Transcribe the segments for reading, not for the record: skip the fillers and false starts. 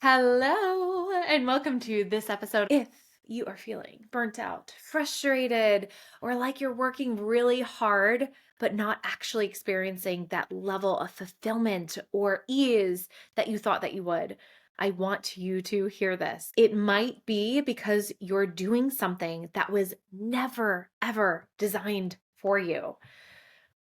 Hello, and welcome to this episode. If you are feeling burnt out, frustrated, or like you're working really hard, but not actually experiencing that level of fulfillment or ease that you thought that you would, I want you to hear this. It might be because you're doing something that was never, ever designed for you.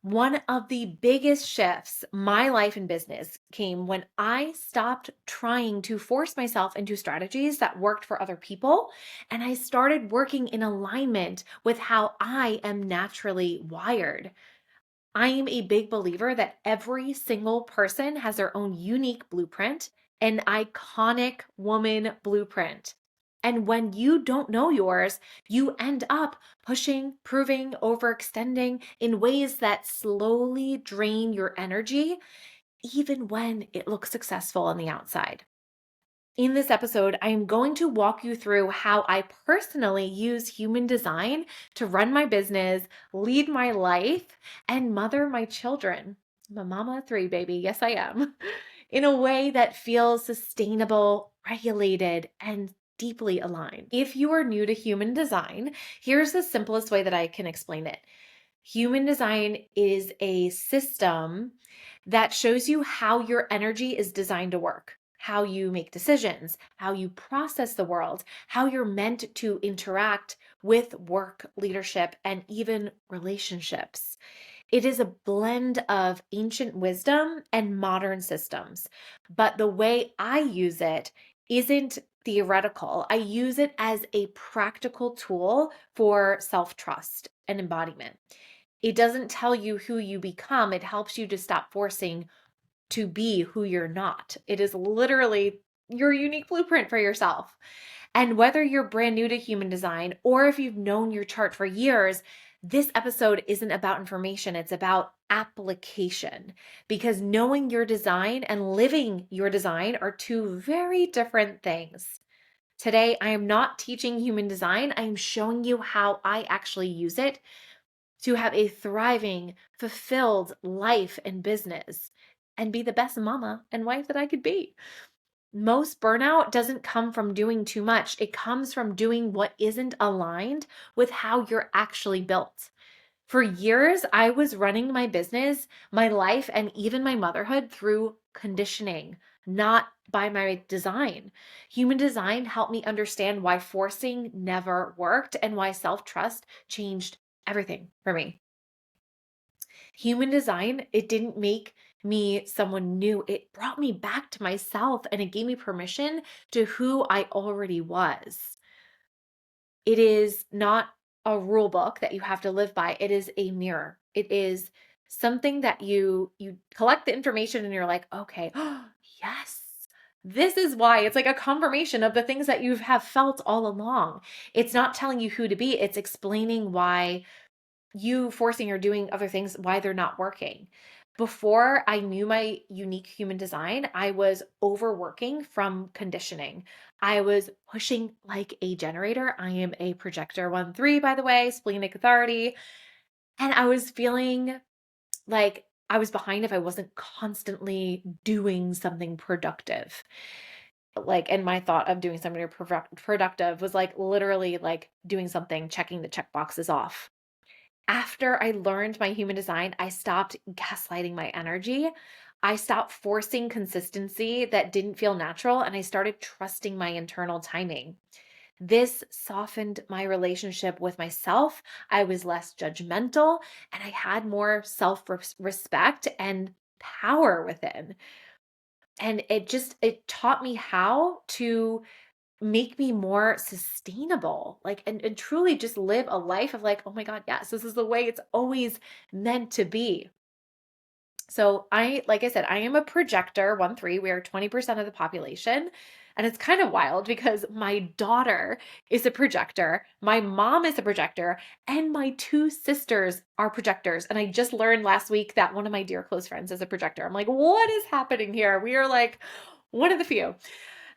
One of the biggest shifts my life and business came when I stopped trying to force myself into strategies that worked for other people, and I started working in alignment with how I am naturally wired. I am a big believer that every single person has their own unique blueprint, an iconic woman blueprint. And when you don't know yours, you end up pushing, proving, overextending in ways that slowly drain your energy, even when it looks successful on the outside. In this episode, I am going to walk you through how I personally use human design to run my business, lead my life, and mother my children. I'm a mama of three, baby. Yes, I am. In a way that feels sustainable, regulated, and deeply aligned. If you are new to human design, here's the simplest way that I can explain it. Human design is a system that shows you how your energy is designed to work, how you make decisions, how you process the world, how you're meant to interact with work, leadership, and even relationships. It is a blend of ancient wisdom and modern systems, but the way I use it isn't theoretical. I use it as a practical tool for self-trust and embodiment. It doesn't tell you who you become. It helps you to stop forcing to be who you're not. It is literally your unique blueprint for yourself. And whether you're brand new to human design or if you've known your chart for years, this episode isn't about information. It's about application, because knowing your design and living your design are two very different things. Today, I am not teaching human design. I am showing you how I actually use it to have a thriving, fulfilled life and business and be the best mama and wife that I could be. Most burnout doesn't come from doing too much. It comes from doing what isn't aligned with how you're actually built. For years, I was running my business, my life, and even my motherhood through conditioning, not by my design. Human design helped me understand why forcing never worked and why self-trust changed everything for me. Human design, it didn't make me someone new. It brought me back to myself and it gave me permission to who I already was. It is not a rule book that you have to live by. It is a mirror. It is something that you collect the information and you're like, okay, yes. This is why. It's like a confirmation of the things that you have felt all along. It's not telling you who to be. It's explaining why you forcing or doing other things, why they're not working. Before I knew my unique human design, I was overworking from conditioning. I was pushing like a generator. I am a projector 1-3, by the way, splenic authority. And I was feeling like I was behind if I wasn't constantly doing something productive. And my thought of doing something productive was like literally like doing something, checking the check boxes off. After I learned my human design, I stopped gaslighting my energy. I stopped forcing consistency that didn't feel natural, and I started trusting my internal timing. This softened my relationship with myself. I was less judgmental, and I had more self-respect and power within. And it taught me how to make me more sustainable, and truly just live a life of like, oh my God, yes, this is the way it's always meant to be. So like I said, I am a projector 1-3. We are 20% of the population. And it's kind of wild because my daughter is a projector, my mom is a projector, and my two sisters are projectors. And I just learned last week that one of my dear close friends is a projector. I'm like, what is happening here? We are like one of the few.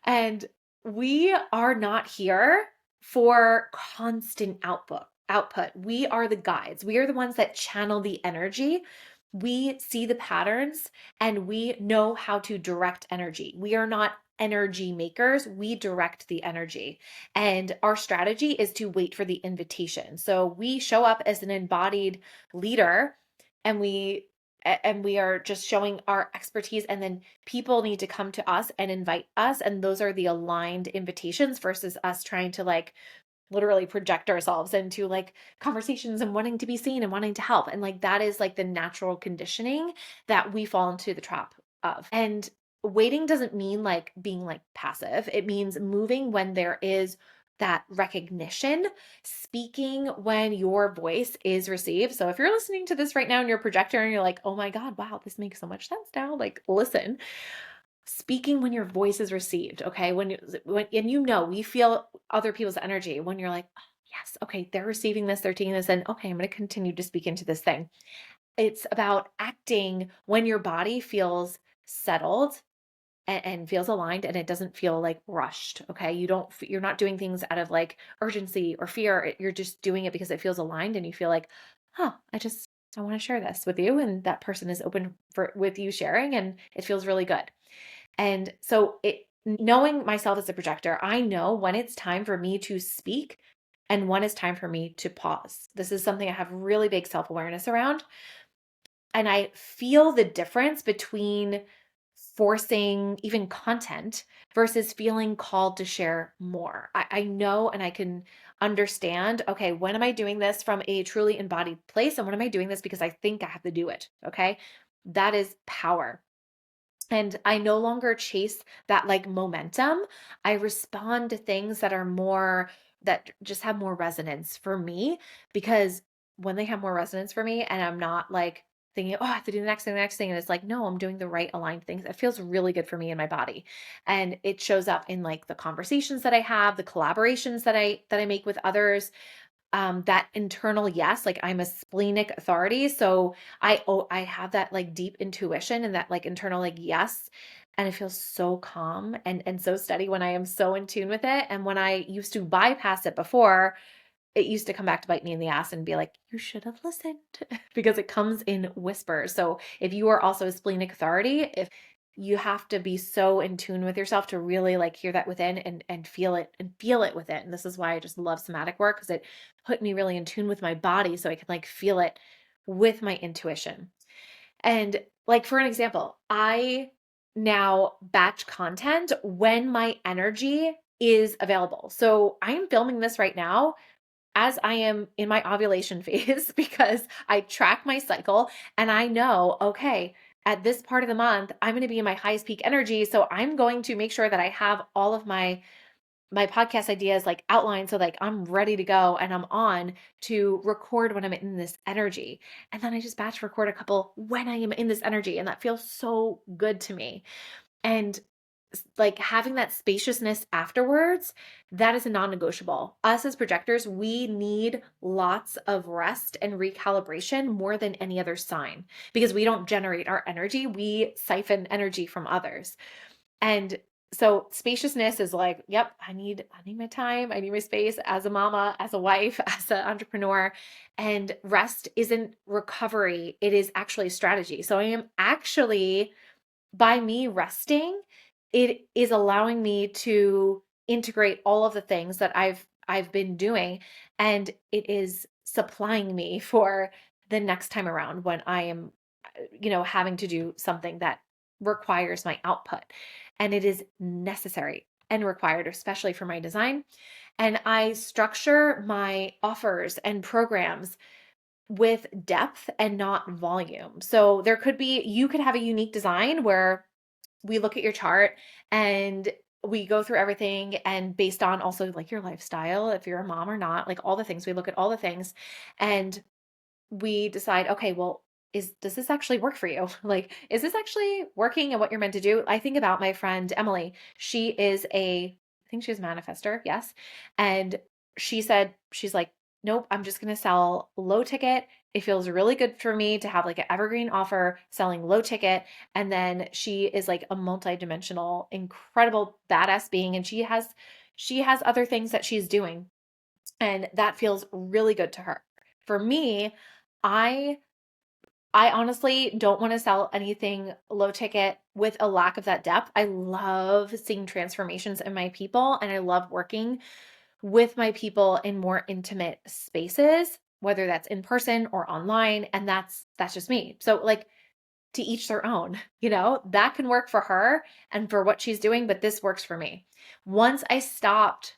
And we are not here for constant output. We are the guides. We are the ones that channel the energy. We see the patterns and we know how to direct energy. We are not energy makers. We direct the energy. And our strategy is to wait for the invitation. So we show up as an embodied leader, and we are just showing our expertise, and then people need to come to us and invite us, and those are the aligned invitations versus us trying to like literally project ourselves into like conversations and wanting to be seen and wanting to help. And like that is like the natural conditioning that we fall into the trap of. And waiting doesn't mean like being like passive. It means moving when there is that recognition, speaking when your voice is received. So if you're listening to this right now and you're a projector and you're like, oh my God, wow, this makes so much sense now. Like, listen, speaking when your voice is received. Okay. And we feel other people's energy when you're like, oh, yes, okay, they're receiving this, they're taking this, and okay, I'm going to continue to speak into this thing. It's about acting when your body feels settled and feels aligned, and it doesn't feel like rushed. Okay. You're not doing things out of like urgency or fear. You're just doing it because it feels aligned and you feel like, huh, I want to share this with you. And that person is open with you sharing, and it feels really good. And so knowing myself as a projector, I know when it's time for me to speak and when it's time for me to pause. This is something I have really big self-awareness around. And I feel the difference between forcing even content versus feeling called to share more. I know, and I can understand, okay, when am I doing this from a truly embodied place? And when am I doing this because I think I have to do it? Okay. That is power. And I no longer chase that like momentum. I respond to things that just have more resonance for me, because when they have more resonance for me and I'm not like thinking, oh, I have to do the next thing. And it's like, no, I'm doing the right aligned things. It feels really good for me in my body. And it shows up in like the conversations that I have, the collaborations that I make with others, that internal yes, like I'm a splenic authority. So I have that like deep intuition and that like internal like yes. And it feels so calm and so steady when I am so in tune with it. And when I used to bypass it before, it used to come back to bite me in the ass and be like, you should have listened, because it comes in whispers. So if you are also a splenic authority, if you have to be so in tune with yourself to really like hear that within and feel it within. And this is why I just love somatic work, because it put me really in tune with my body so I could like feel it with my intuition. And like for an example, I now batch content when my energy is available. So I am filming this right now as I am in my ovulation phase because I track my cycle and I know, okay, at this part of the month, I'm going to be in my highest peak energy. So I'm going to make sure that I have all of my podcast ideas like outlined so like I'm ready to go and I'm on to record when I'm in this energy. And then I just batch record a couple when I am in this energy, and that feels so good to me. And like having that spaciousness afterwards, that is a non-negotiable. Us as projectors, we need lots of rest and recalibration more than any other sign, because we don't generate our energy, we siphon energy from others. And so spaciousness is like, yep, I need my time, I need my space as a mama, as a wife, as an entrepreneur. And rest isn't recovery, it is actually strategy. So I am actually, by me resting, it is allowing me to integrate all of the things that I've been doing, and it is supplying me for the next time around when I am having to do something that requires my output. And it is necessary and required, especially for my design. And I structure my offers and programs with depth and not volume. So you could have a unique design where we look at your chart and we go through everything, and based on also like your lifestyle, if you're a mom or not, like all the things, we look at all the things and we decide, okay, well, does this actually work for you? Like, is this actually working and what you're meant to do? I think about my friend Emily. I think she's a manifester, yes. And she's like, nope, I'm just gonna sell low ticket. It feels really good for me to have like an evergreen offer selling low ticket. And then she is like a multi-dimensional, incredible badass being. And she has other things that she's doing. And that feels really good to her. For me, I I honestly don't want to sell anything low ticket with a lack of that depth. I love seeing transformations in my people, and I love working with my people in more intimate spaces, whether that's in person or online, and that's just me. So like, to each their own, that can work for her and for what she's doing, but this works for me. Once I stopped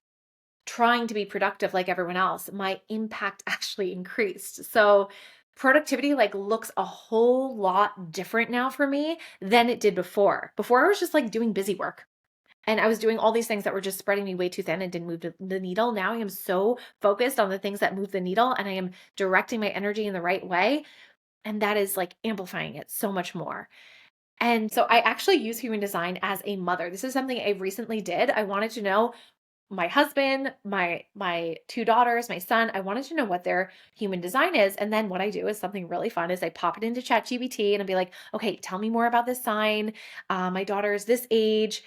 trying to be productive like everyone else, my impact actually increased. So productivity like looks a whole lot different now for me than it did before. Before I was just like doing busy work. And I was doing all these things that were just spreading me way too thin and didn't move the needle. Now I am so focused on the things that move the needle, and I am directing my energy in the right way. And that is like amplifying it so much more. And so I actually use human design as a mother. This is something I recently did. I wanted to know my husband, my two daughters, my son, I wanted to know what their human design is. And then what I do is something really fun is I pop it into ChatGPT and I'll be like, okay, tell me more about this sign. My daughter is this age.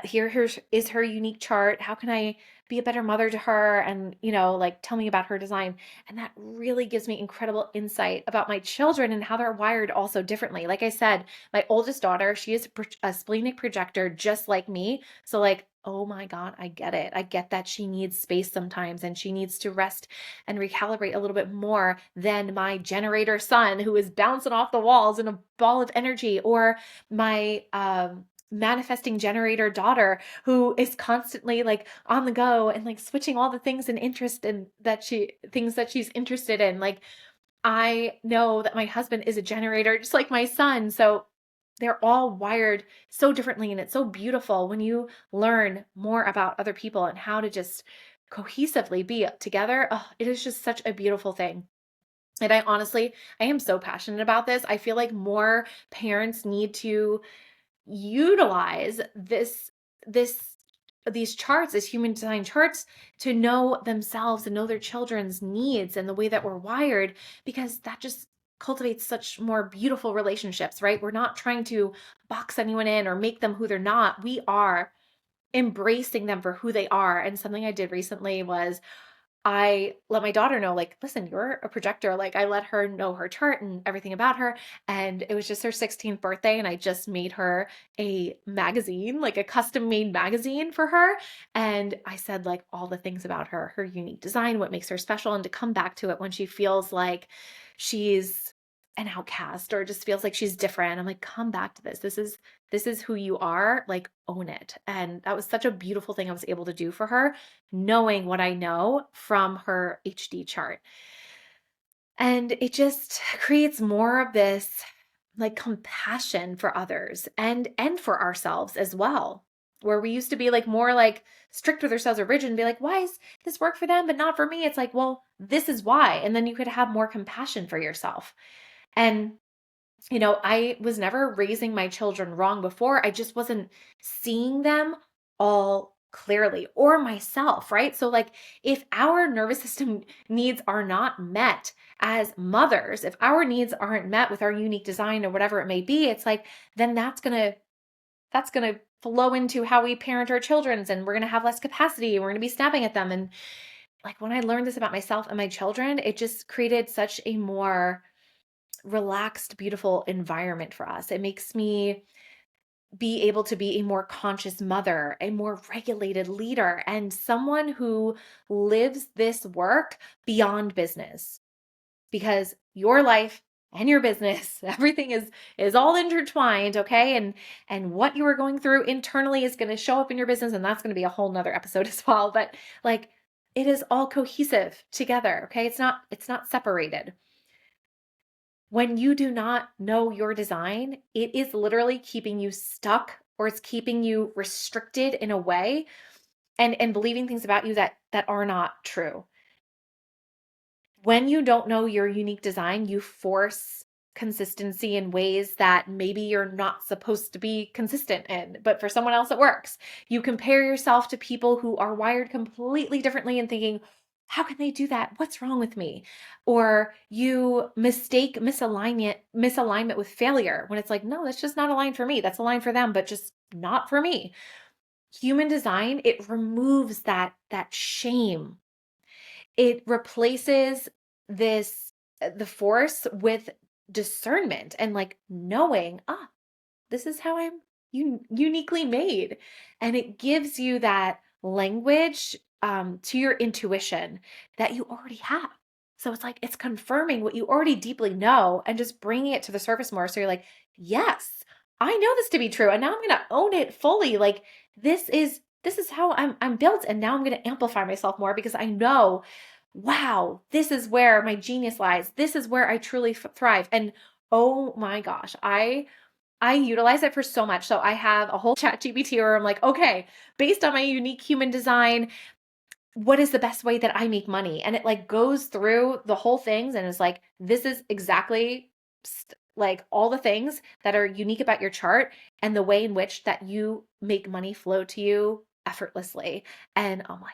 Here is her unique chart. How can I be a better mother to her? And, like tell me about her design. And that really gives me incredible insight about my children and how they're wired also differently. Like I said, my oldest daughter, she is a splenic projector just like me. So like, oh my God, I get it. I get that she needs space sometimes and she needs to rest and recalibrate a little bit more than my generator son who is bouncing off the walls in a ball of energy, or my manifesting generator daughter who is constantly like on the go and like switching all the things and interest in things that she's interested in. Like, I know that my husband is a generator just like my son. So they're all wired so differently. And it's so beautiful when you learn more about other people and how to just cohesively be together. Oh, it is just such a beautiful thing. And I am so passionate about this. I feel like more parents need to utilize this these charts, as human design charts, to know themselves and know their children's needs and the way that we're wired, because that just cultivates such more beautiful relationships, right? We're not trying to box anyone in or make them who they're not. We are embracing them for who they are. And something I did recently was I let my daughter know, like, listen, you're a projector. Like, I let her know her chart and everything about her. And it was just her 16th birthday. And I just made her a magazine, like a custom made magazine for her. And I said, like, all the things about her unique design, what makes her special, and to come back to it when she feels like she's an outcast or just feels like she's different. I'm like, come back to this. This is who you are, like own it. And that was such a beautiful thing I was able to do for her, knowing what I know from her HD chart. And it just creates more of this like compassion for others and for ourselves as well. Where we used to be like more like strict with ourselves or rigid and be like, why is this work for them but not for me? It's like, well, this is why. And then you could have more compassion for yourself. And I was never raising my children wrong before. I just wasn't seeing them all clearly, or myself, right? So, like, if our nervous system needs are not met as mothers, if our needs aren't met with our unique design or whatever it may be, it's like, then that's gonna flow into how we parent our children's, and we're gonna have less capacity, and we're gonna be snapping at them. And like, when I learned this about myself and my children, it just created such a more relaxed, beautiful environment for us. It makes me be able to be a more conscious mother, a more regulated leader, and someone who lives this work beyond business, because your life and your business, everything is all intertwined, okay? And what you are going through internally is going to show up in your business, and that's going to be a whole nother episode as well. But like, it is all cohesive together, okay? It's not separated. When you do not know your design, it is literally keeping you stuck, or it's keeping you restricted in a way, and believing things about you that are not true. When you don't know your unique design, you force consistency in ways that maybe you're not supposed to be consistent in, but for someone else it works. You compare yourself to people who are wired completely differently and thinking, how can they do that? What's wrong with me? Or you mistake misalignment with failure, when it's like, no, that's just not aligned for me. That's aligned for them, but just not for me. Human design, it removes that shame. It replaces the force with discernment and like knowing, this is how I'm uniquely made. And it gives you that language to your intuition that you already have. So it's like, it's confirming what you already deeply know and just bringing it to the surface more. So you're like, yes, I know this to be true. And now I'm going to own it fully. Like this is how I'm built. And now I'm going to amplify myself more because I know, wow, this is where my genius lies. This is where I truly thrive. And oh my gosh, I utilize it for so much. So I have a whole chat GPT where I'm like, okay, based on my unique human design, what is the best way that I make money? And it like goes through the whole things and is like, this is exactly like all the things that are unique about your chart and the way in which that you make money flow to you effortlessly. And I'm like,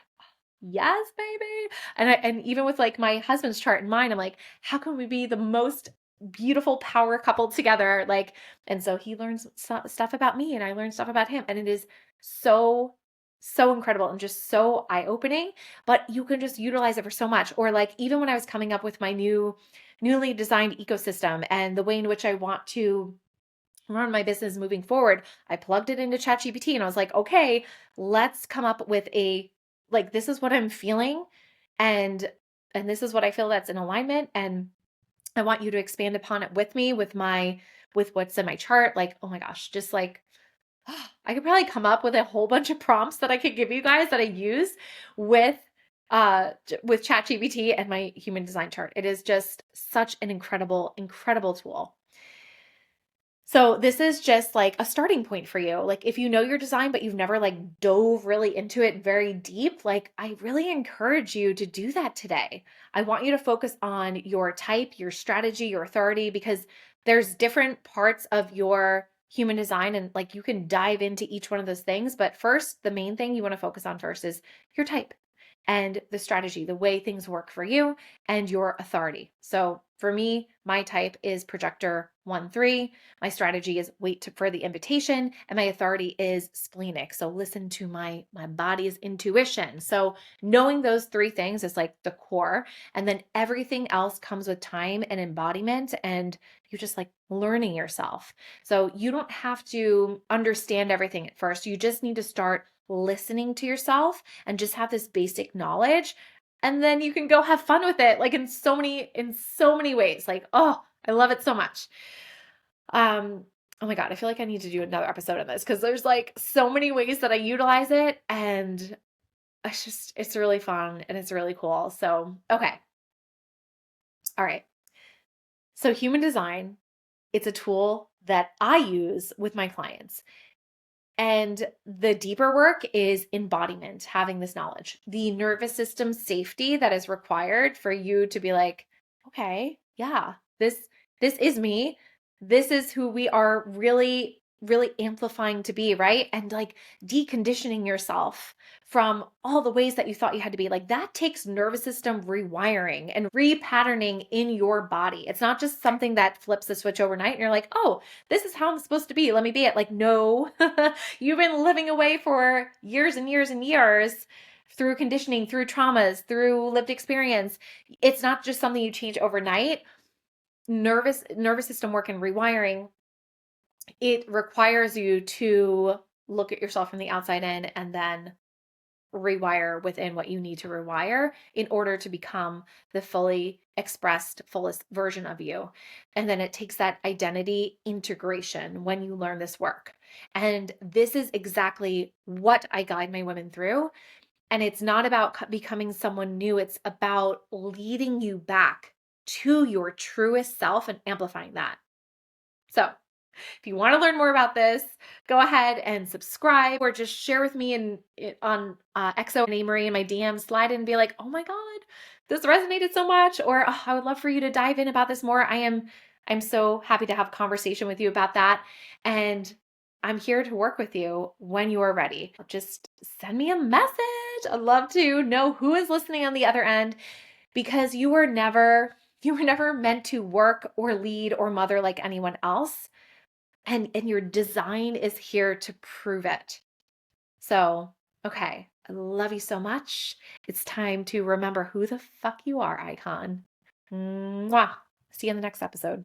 yes, baby. And even with like my husband's chart in mind, I'm like, how can we be the most beautiful power couple together? Like, and so he learns stuff about me and I learn stuff about him. And it is so, so incredible and just so eye-opening, but you can just utilize it for so much. Or like, even when I was coming up with my newly designed ecosystem and the way in which I want to run my business moving forward, I plugged it into ChatGPT and I was like, okay, let's come up with like, this is what I'm feeling. And this is what I feel that's in alignment. And I want you to expand upon it with me, with what's in my chart. Like, oh my gosh, just like, I could probably come up with a whole bunch of prompts that I could give you guys that I use with ChatGPT and my human design chart. It is just such an incredible, incredible tool. So this is just like a starting point for you. Like if you know your design, but you've never like dove really into it very deep, like I really encourage you to do that today. I want you to focus on your type, your strategy, your authority, because there's different parts of your human design and like you can dive into each one of those things. But first, the main thing you want to focus on first is your type and the strategy, the way things work for you and your authority. So for me, my type is Projector 1-3. My strategy is wait for the invitation, and my authority is splenic. So listen to my body's intuition. So knowing those three things is like the core, and then everything else comes with time and embodiment, and you're just like learning yourself. So you don't have to understand everything at first. You just need to start listening to yourself and just have this basic knowledge, and then you can go have fun with it like in so many ways. Like, oh, I love it so much. Oh my God, I feel like I need to do another episode on this because there's like so many ways that I utilize it, and it's really fun and it's really cool. So, okay. All right. So human design, it's a tool that I use with my clients. And the deeper work is embodiment, having this knowledge, the nervous system safety that is required for you to be like, okay, yeah, this is me. This is who we are really, really amplifying to be, right? And like deconditioning yourself from all the ways that you thought you had to be. Like that takes nervous system rewiring and repatterning in your body. It's not just something that flips the switch overnight and you're like, oh, this is how I'm supposed to be. Let me be it. Like, no, you've been living away for years and years and years through conditioning, through traumas, through lived experience. It's not just something you change overnight. Nervous system work and rewiring, it requires you to look at yourself from the outside in and then rewire within what you need to rewire in order to become the fully expressed, fullest version of you. And then it takes that identity integration when you learn this work. And this is exactly what I guide my women through. And it's not about becoming someone new, it's about leading you back to your truest self and amplifying that. So, if you want to learn more about this, go ahead and subscribe or just share with me on XO Renee Marie in my DMs. Slide in and be like, oh my God, this resonated so much. Or oh, I would love for you to dive in about this more. I'm so happy to have a conversation with you about that. And I'm here to work with you when you are ready. Just send me a message. I'd love to know who is listening on the other end, because you were never meant to work or lead or mother like anyone else. And your design is here to prove it. So, okay, I love you so much. It's time to remember who the fuck you are, icon. Mwah. See you in the next episode.